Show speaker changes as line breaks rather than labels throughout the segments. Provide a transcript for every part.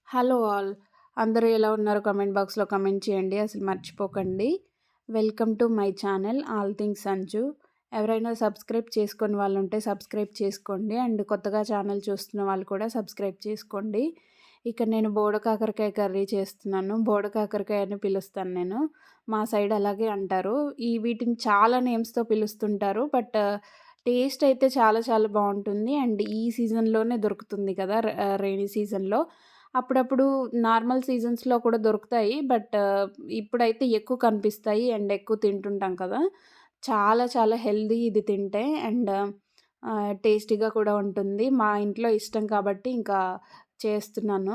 Hello all. అందరూ ఎలా ఉన్నారో కామెంట్ బాక్స్‌లో కామెంట్ చేయండి. అసలు మర్చిపోకండి. Welcome to my channel all things Sanju. ఎవరైనా సబ్స్క్రైబ్ చేసుకోని వాళ్ళుంటే సబ్స్క్రైబ్ చేసుకోండి. అండ్ కొత్తగా ఛానల్ చూస్తున్న వాళ్ళు కూడా సబ్స్క్రైబ్ చేసుకోండి. ఇక నేను బోడ కాకరకాయ కర్రీ చేస్తున్నాను. బోడ కాకరకాయ అని పిలుస్తాను నేను. మా సైడ్ అలాగే అంటారు. వీటిని చాలా నేమ్స్‌తో పిలుస్తుంటారు. బట్ టేస్ట్ అయితే చాలా చాలా బావుంటుంది. అండ్ ఈ సీజన్‌లోనే దొరుకుతుంది కదా! రైనీ సీజన్‌లో. అప్పుడప్పుడు నార్మల్ సీజన్స్‌లో కూడా దొరుకుతాయి. బట్ ఇప్పుడైతే ఎక్కువ కనిపిస్తాయి అండ్ ఎక్కువ తింటుంటాం కదా! చాలా చాలా హెల్తీ ఇది తింటే అండ్ టేస్టీగా కూడా ఉంటుంది. మా ఇంట్లో ఇష్టం కాబట్టి ఇంకా చేస్తున్నాను.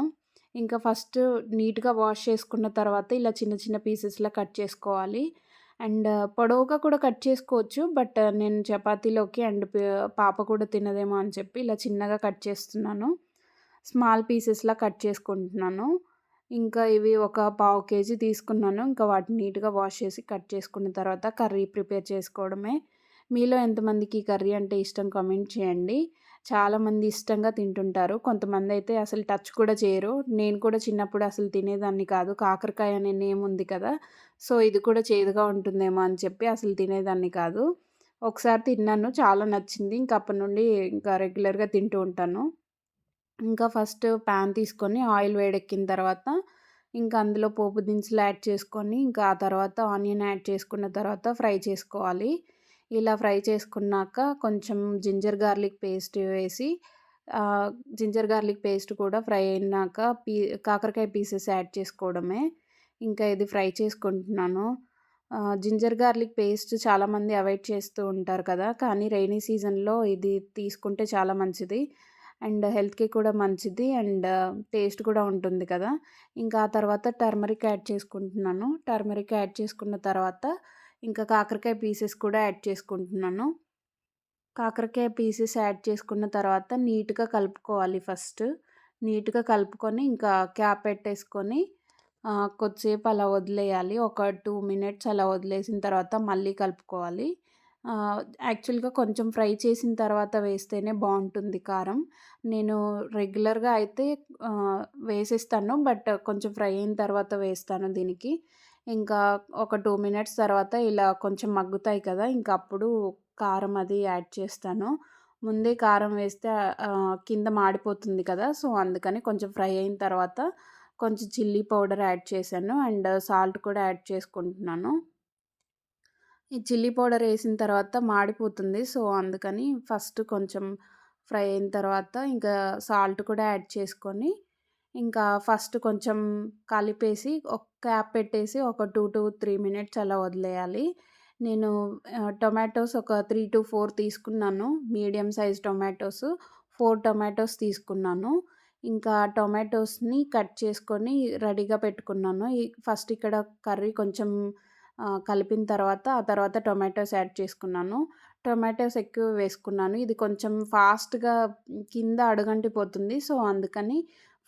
ఇంకా ఫస్ట్ నీట్‌గా వాష్ చేసుకున్న తర్వాత ఇలా చిన్న చిన్న పీసెస్‌లా కట్ చేసుకోవాలి. అండ్ పొడవుగా కూడా కట్ చేసుకోవచ్చు. బట్ నేను చపాతీలోకి అండ్ పాప కూడా తినదేమో అని చెప్పి ఇలా చిన్నగా కట్ చేస్తున్నాను. స్మాల్ పీసెస్‌లా కట్ చేసుకుంటున్నాను. ఇంకా ఇవి ఒక పావు కేజీ తీసుకున్నాను. ఇంకా వాటిని నీట్‌గా వాష్ చేసి కట్ చేసుకున్న తర్వాత కర్రీ ప్రిపేర్ చేసుకోవడమే. మీలో ఎంతమందికి ఈ కర్రీ అంటే ఇష్టం కామెంట్ చేయండి. చాలామంది ఇష్టంగా తింటుంటారు. కొంతమందైతే అసలు టచ్ కూడా చేయరు. నేను కూడా చిన్నప్పుడు అసలు తినేదాన్ని కాదు. కాకరకాయ అనే నేమ్ ఉంది కదా! సో, ఇది కూడా చేదుగా ఉంటుందేమో అని చెప్పి అసలు తినేదాన్ని కాదు. ఒకసారి తిన్నాను. చాలా నచ్చింది. ఇంక అప్పటి నుండి ఇంకా రెగ్యులర్‌గా తింటూ ఉంటాను. ఇంకా ఫస్ట్ పాన్ తీసుకొని ఆయిల్ వేడెక్కిన తర్వాత, ఇంకా అందులో పోపు దినుసులు యాడ్ చేసుకొని, ఇంకా ఆ తర్వాత ఆనియన్ యాడ్ చేసుకున్న తర్వాత ఫ్రై చేసుకోవాలి. ఇలా ఫ్రై చేసుకున్నాక కొంచెం జింజర్ గార్లిక్ పేస్ట్ వేసి ఆహ్, జింజర్ గార్లిక్ పేస్ట్ కూడా ఫ్రై అయినాక కాకరకాయ పీసెస్ యాడ్ చేసుకోవడమే. ఇంకా ఇది ఫ్రై చేసుకుంటున్నాను. జింజర్ గార్లిక్ పేస్ట్ చాలామంది అవాయిడ్ చేస్తూ ఉంటారు కదా! కానీ రైనీ సీజన్‌లో ఇది తీసుకుంటే చాలా మంచిది. అండ్ హెల్త్‌కి కూడా మంచిది. అండ్ టేస్ట్ కూడా ఉంటుంది కదా! ఇంకా ఆ తర్వాత టర్మరిక్ యాడ్ చేసుకుంటున్నాను. టర్మరిక్ యాడ్ చేసుకున్న తర్వాత ఇంకా కాకరకాయ పీసెస్ కూడా యాడ్ చేసుకుంటున్నాను. కాకరకాయ పీసెస్ యాడ్ చేసుకున్న తర్వాత నీట్‌గా కలుపుకోవాలి ఫస్ట్. నీట్‌గా కలుపుకొని ఇంకా క్యాప్ పెట్టేసుకొని కొద్దిసేపు అలా వదిలేయాలి. ఒక 2 మినిట్స్ అలా వదిలేసిన తర్వాత మళ్ళీ కలుపుకోవాలి. ఆహ్, యాక్చువల్‌గా కొంచెం ఫ్రై చేసిన తర్వాత వేస్తేనే బావుంటుంది కారం. నేను రెగ్యులర్‌గా అయితే వేసేస్తాను. బట్ కొంచెం ఫ్రై అయిన తర్వాత వేస్తాను దీనికి. ఇంకా ఒక 2 మినిట్స్ తర్వాత ఇలా కొంచెం మగ్గుతాయి కదా! ఇంక అప్పుడు కారం అది యాడ్ చేస్తాను. ముందే కారం వేస్తే కింద మాడిపోతుంది కదా! సో, అందుకని కొంచెం ఫ్రై అయిన తర్వాత కొంచెం చిల్లీ పౌడర్ యాడ్ చేశాను. అండ్ సాల్ట్ కూడా యాడ్ చేసుకుంటున్నాను. ఈ చిల్లీ పౌడర్ ఏసిన తర్వాత మాడిపోతుంది. సో, అందుకని ఫస్ట్ కొంచెం ఫ్రై అయిన తర్వాత ఇంకా సాల్ట్ కూడా యాడ్ చేసుకొని, ఇంకా ఫస్ట్ కొంచెం కలిపేసి ఒక క్యాప్ పెట్టేసి ఒక 2-3 మినిట్స్ అలా వదిలేయాలి. నేను టొమాటోస్ ఒక 3-4 తీసుకున్నాను. మీడియం సైజ్ టొమాటోస్, 4 టొమాటోస్ తీసుకున్నాను. ఇంకా టొమాటోస్‌ని కట్ చేసుకొని రెడీగా పెట్టుకున్నాను. ఫస్ట్ ఇక్కడ కర్రీ కొంచెం కలిపిన తర్వాత, ఆ తర్వాత టొమాటోస్ యాడ్ చేసుకున్నాను. టొమాటోస్ ఎక్కువ వేసుకున్నాను. ఇది కొంచెం ఫాస్ట్‌గా కింద అడుగంటిపోతుంది. సో, అందుకని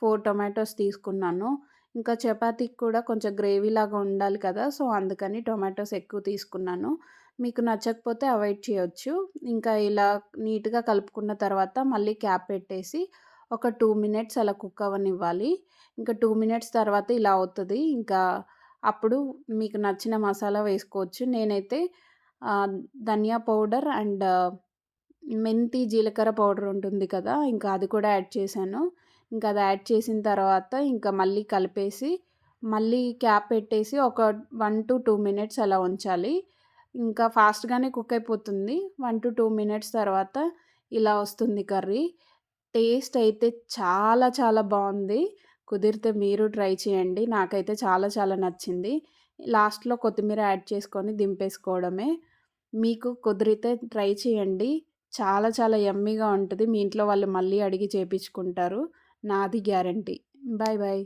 4 టొమాటోస్ తీసుకున్నాను. ఇంకా చపాతీకి కూడా కొంచెం గ్రేవీలాగా ఉండాలి కదా! సో, అందుకని టొమాటోస్ ఎక్కువ తీసుకున్నాను. మీకు నచ్చకపోతే అవాయిడ్ చేయొచ్చు. ఇంకా ఇలా నీట్‌గా కలుపుకున్న తర్వాత మళ్ళీ క్యాప్ పెట్టేసి ఒక 2 మినిట్స్ అలా కుక్ అవ్వనివ్వాలి. ఇంకా 2 మినిట్స్ తర్వాత ఇలా అవుతది. ఇంకా అప్పుడు మీకు నచ్చిన మసాలా వేసుకోవచ్చు. నేనైతే ధనియా పౌడర్ అండ్ మెంతి, జీలకర్ర పౌడర్ ఉంటుంది కదా! ఇంకా అది కూడా యాడ్ చేశాను. ఇంకా అది యాడ్ చేసిన తర్వాత ఇంకా మళ్ళీ కలిపేసి, మళ్ళీ క్యాప్ పెట్టేసి ఒక 1-2 మినిట్స్ అలా ఉంచాలి. ఇంకా ఫాస్ట్‌గానే కుక్ అయిపోతుంది. 1-2 మినిట్స్ తర్వాత ఇలా వస్తుంది కర్రీ. టేస్ట్ అయితే చాలా చాలా బావుంది. కుదిరితే మీరు ట్రై చేయండి. నాకైతే చాలా చాలా నచ్చింది. లాస్ట్‌లో కొత్తిమీర యాడ్ చేసుకొని దింపేసుకోవడమే. మీకు కుదిరితే ట్రై చేయండి. చాలా చాలా యమ్మీగా ఉంటది. మీ ఇంట్లో వాళ్ళు మళ్ళీ అడిగి చేపిచ్చుకుంటారు. నాది గ్యారంటీ. Bye bye.